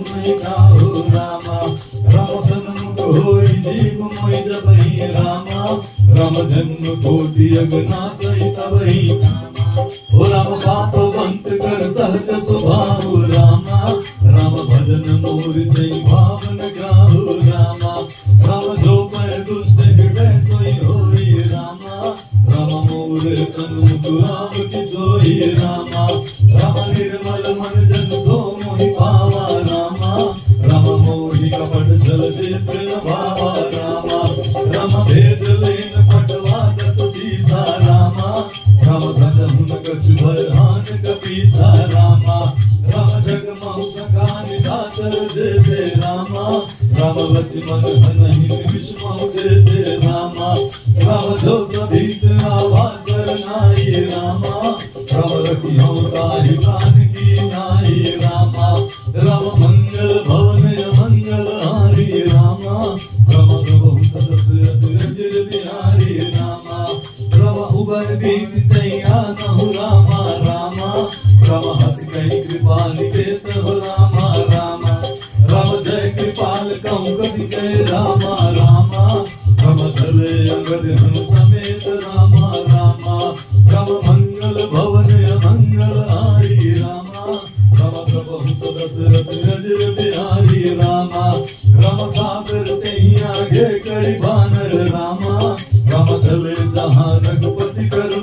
नहीं जाओ रामा। राम सन्मुख होई जीव मोहि जपहि रामा। राम जन्म कोटि अगनासहि तबहि रामा। ओ राम पाप बंत कर सहज स्वभाव रामा। राम भजन मोर जय भावन गाओ रामा। राम जो पर दुष्ट हृदय सोई होई रामा। राम मोर सन्मुख राम की सोई रामा। राम निर्मल मन जन सो मोहि पावा रामा। राम मोहि कपट जल चित्र भावा रामा। राम भेद लेन पटवा दस सीसा रामा। राम धन कछु भरहान कपीसा रामा। राम जग महु सकानि साचर जेते रामा। राम लक्ष्मण हनहि विष्णु जेते रामा। राम जो सभीत आवास नाई रामा। राम रखियो ताहि प्राण की नाई रामा। राम मंगल भवन मंगल हारी रामा। राम प्रभु सदस रजर बिहारी रामा। राम उबर बीत तैया नहु रामा रामा। राम हस कई कृपाल केत हो रामा रामा। राम जय कृपाल कहूँ कवि कह रामा रामा। राम चले अंगद हनु समेत रामा रामा। राम मंगल भवन मंगल हारी रामा। राम प्रभु सदस रजर बिहारी रामा। राम सागर कहीं आगे करी बानर रामा। राम चले जहाँ रघुपति कर